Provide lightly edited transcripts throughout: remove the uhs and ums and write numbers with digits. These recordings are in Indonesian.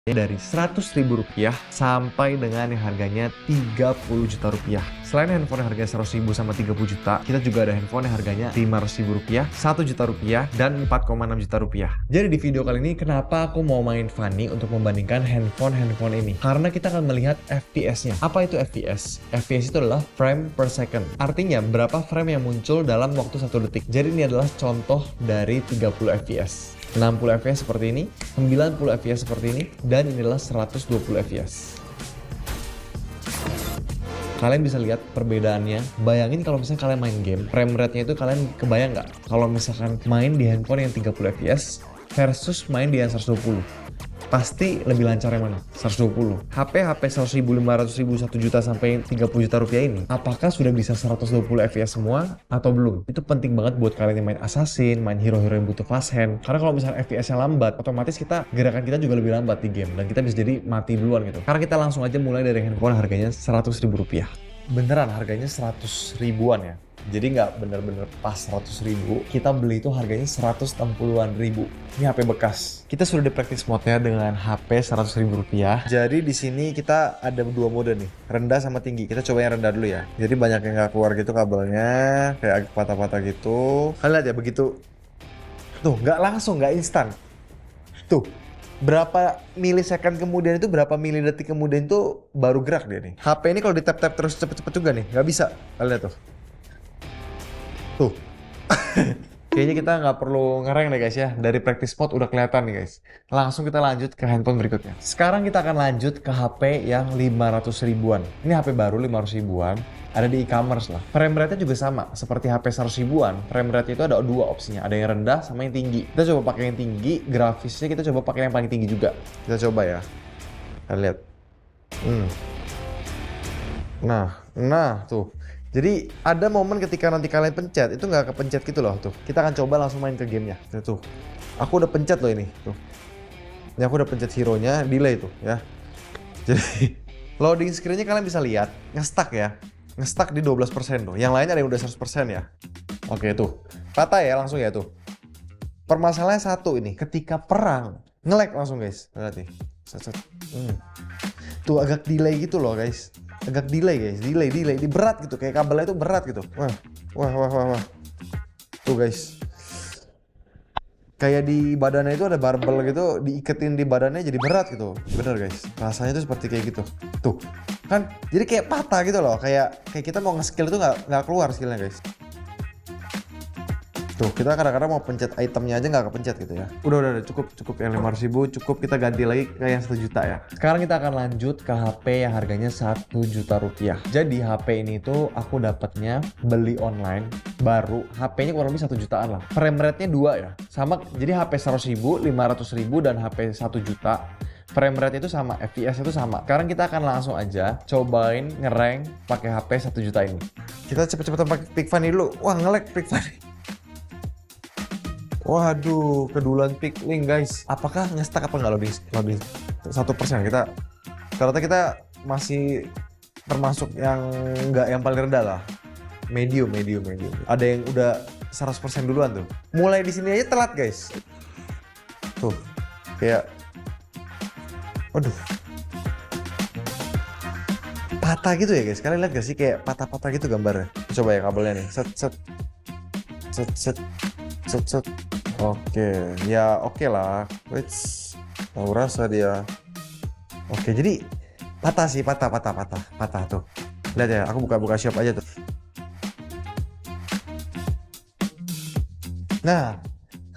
dari Rp100.000 sampai dengan yang harganya Rp30 juta. Selain handphone yang harganya Rp100.000 sama 30 juta, kita juga ada handphone yang harganya Rp500.000, Rp1 juta, dan Rp4,6 juta. Jadi di video kali ini kenapa aku mau main Funny untuk membandingkan handphone ini? Karena kita akan melihat FPS-nya. Apa itu FPS? FPS itu adalah frame per second. Artinya berapa frame yang muncul dalam waktu 1 detik. Jadi ini adalah contoh dari 30 FPS. 60 fps seperti ini, 90 fps seperti ini, dan ini adalah 120 fps. Kalian bisa lihat perbedaannya. Bayangin kalau misalnya kalian main game, frame rate-nya itu kalian kebayang nggak? Kalau misalkan main di handphone yang 30 fps versus main di yang 120. Pasti lebih lancar yang mana? 120. HP 100.000, 500.000, 1 juta sampai 30 juta rupiah ini, apakah sudah bisa 120 fps semua atau belum? Itu penting banget buat kalian yang main Assassin, main hero-hero yang butuh fast hand. Karena kalau misalnya FPS-nya lambat, otomatis gerakan kita juga lebih lambat di game dan kita bisa jadi mati duluan gitu. Karena kita langsung aja mulai dari handphone harganya Rp100.000. Beneran harganya 100 ribuan ya. Jadi nggak bener-bener pas 100.000. Kita beli itu harganya 160-an ribu. Ini HP bekas. Kita sudah di practice mode-nya dengan HP Rp100.000. Jadi di sini kita ada dua mode nih, rendah sama tinggi. Kita coba yang rendah dulu ya. Jadi banyak yang nggak keluar gitu kabelnya, kayak agak patah-patah gitu. Kalian lihat ya begitu. Tuh nggak langsung, nggak instan. Tuh. Berapa milisecond kemudian itu, berapa milidetik kemudian itu baru gerak dia nih. HP ini kalau di tap-tap terus cepet-cepet juga nih, nggak bisa. Kalian lihat tuh. Tuh. Kayaknya kita nggak perlu ngereng deh guys ya. Dari practice mode udah kelihatan nih guys. Langsung kita lanjut ke handphone berikutnya. Sekarang kita akan lanjut ke HP yang 500 ribuan. Ini HP baru 500 ribuan. Ada di e-commerce lah. Frame rate-nya juga sama. Seperti HP 100 ribuan. Frame rate itu ada dua opsinya. Ada yang rendah sama yang tinggi. Kita coba pakai yang tinggi. Grafisnya kita coba pakai yang paling tinggi juga. Kita coba ya. Kita lihat. Nah tuh. Jadi ada momen ketika nanti kalian pencet, itu nggak kepencet gitu loh tuh. Kita akan coba langsung main ke gamenya. Tuh, aku udah pencet loh ini. Tuh, ini aku udah pencet hero-nya, delay tuh ya. Jadi loading screen-nya kalian bisa lihat, nge-stuck ya. Nge-stuck di 12% tuh. Yang lainnya ada yang udah 100% ya. Oke tuh, patah ya langsung ya tuh. Permasalahannya satu ini, ketika perang, nge-lag langsung guys. Lihat nih. Tuh agak delay gitu loh guys. Agak delay guys, delay, ini berat gitu, kayak kabelnya itu berat gitu. Wah. Tuh guys. Kayak di badannya itu ada barbel gitu, diiketin di badannya jadi berat gitu. Bener guys, rasanya tuh seperti kayak gitu. Tuh, kan jadi kayak patah gitu loh, kayak kita mau nge-skill itu nggak keluar skillnya guys. Tuh, kita kadang-kadang mau pencet itemnya aja nggak kepencet gitu ya. Udah, cukup yang 500.000, cukup kita ganti lagi ke yang 1 juta ya. Sekarang kita akan lanjut ke HP yang harganya Rp1 juta. Jadi HP ini tuh aku dapatnya beli online, baru HP-nya kurang lebih 1 jutaan lah. Frame rate-nya 2 ya. Sama, jadi HP 100.000, 500.000 dan HP 1 juta. Frame rate itu sama, FPS itu sama. Sekarang kita akan langsung aja cobain ngerank pakai HP 1 juta ini. Kita cepet-cepetan pakai Pick Funny dulu. Wah, nge-lag Pick Funny. Waduh, kedulan pick link guys. Apakah nge-stuck apa nggak loading 1%? Kita ternyata kita masih termasuk yang nggak yang paling rendah lah. Medium. Ada yang udah 100% duluan tuh. Mulai di sini aja telat guys. Tuh, kayak, waduh, patah gitu ya guys. Kalian lihat gak sih kayak patah-patah gitu gambarnya? Coba ya kabelnya nih. Set. Oke, ya oke lah. Tahu rasa dia. Oke, jadi patah tuh. Lihat ya, aku buka shop aja tuh. Nah,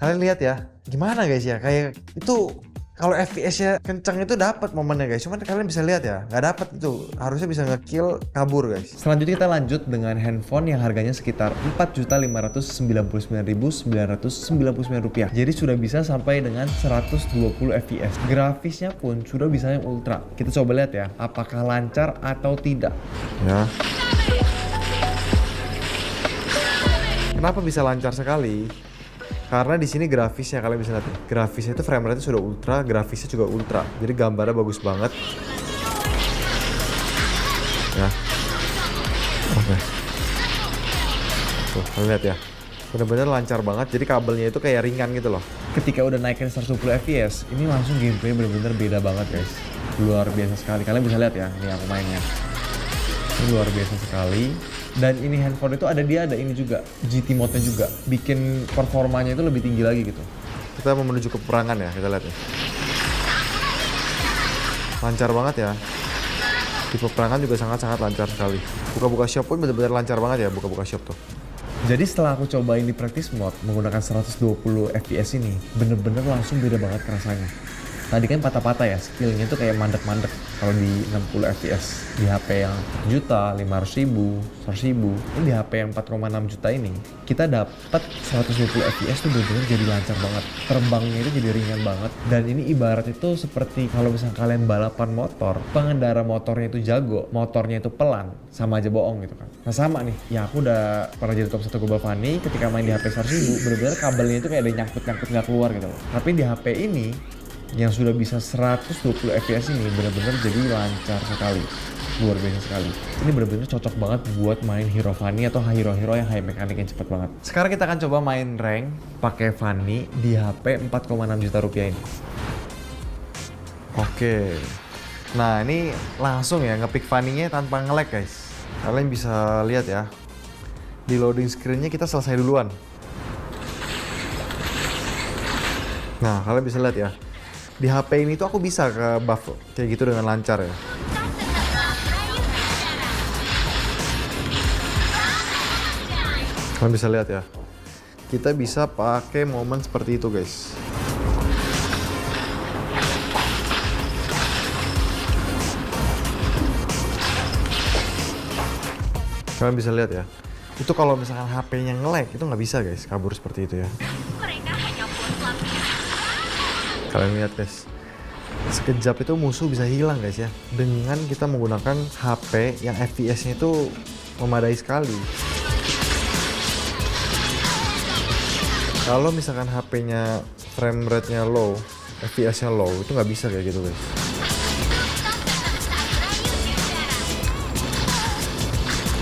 kalian lihat ya, gimana guys ya? Kayak itu kalau FPS-nya kencang itu dapat momennya guys. Cuman kalian bisa lihat ya, nggak dapat itu. Harusnya bisa nge-kill kabur guys. Selanjutnya kita lanjut dengan handphone yang harganya sekitar Rp4.599.999. Jadi sudah bisa sampai dengan 120 fps. Grafisnya pun sudah bisa yang ultra. Kita coba lihat ya, apakah lancar atau tidak. Ya. Kenapa bisa lancar sekali? Karena di sini grafisnya kalian bisa lihat, grafisnya itu frame rate sudah ultra, grafisnya juga ultra, jadi gambarnya bagus banget. Ya, oke. Tuh, kalian lihat ya, Bener-bener lancar banget, jadi kabelnya itu kayak ringan gitu loh. Ketika udah naikin 120 fps, ini langsung gameplay bener-bener beda banget guys. Luar biasa sekali, kalian bisa lihat ya, ini aku mainnya. Ini luar biasa sekali. Dan ini handphone itu ada ini juga, GT mode-nya juga. Bikin performanya itu lebih tinggi lagi gitu. Kita mau menuju ke peperangan ya, kita lihat ya. Lancar banget ya. Di peperangan juga sangat-sangat lancar sekali. Buka-buka shop pun bener-bener lancar banget ya, buka-buka shop tuh. Jadi setelah aku cobain di practice mode menggunakan 120 fps ini, bener-bener langsung beda banget rasanya. Tadi kan patah-patah ya, skillnya tuh kayak mandek-mandek kalau di 60 fps. Di HP yang juta, 500.000, 100.000, ini di HP yang 4,6 juta ini, kita dapat 120 fps tuh bener-bener jadi lancar banget. Terbangnya itu jadi ringan banget. Dan ini ibarat itu seperti kalau misalnya kalian balapan motor, pengendara motornya itu jago, motornya itu pelan, sama aja bohong gitu kan. Nah sama nih, ya aku udah pernah jadi top 1 Global Funny ketika main di HP 100.000, bener-bener kabelnya itu kayak ada nyangkut-nyangkut nggak keluar gitu loh. Tapi di HP ini, yang sudah bisa 120 fps ini benar-benar jadi lancar sekali, luar biasa sekali. Ini benar-benar cocok banget buat main Hero Funny atau hero-hero yang high mechanic yang cepat banget. Sekarang kita akan coba main rank pakai Funny di HP 4,6 juta rupiah ini. Oke, nah ini langsung ya ngepick Funny-nya tanpa nge-lag guys. Kalian bisa lihat ya, di loading screen-nya kita selesai duluan. Nah kalian bisa lihat ya, di HP ini tuh aku bisa ke buff kayak gitu dengan lancar ya. Kalian bisa lihat ya, kita bisa pakai momen seperti itu guys. Kalian bisa lihat ya, itu kalau misalkan HP-nya nge-lag itu nggak bisa guys, kabur seperti itu ya. Kalian lihat guys, sekejap itu musuh bisa hilang guys ya, dengan kita menggunakan HP yang FPS-nya itu memadai sekali. Kalau misalkan HP-nya frame rate-nya low, FPS-nya low, itu nggak bisa kayak gitu guys.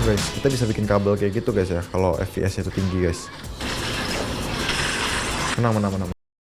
Guys, kita bisa bikin kabel kayak gitu guys ya, kalau FPS-nya itu tinggi guys. Menang.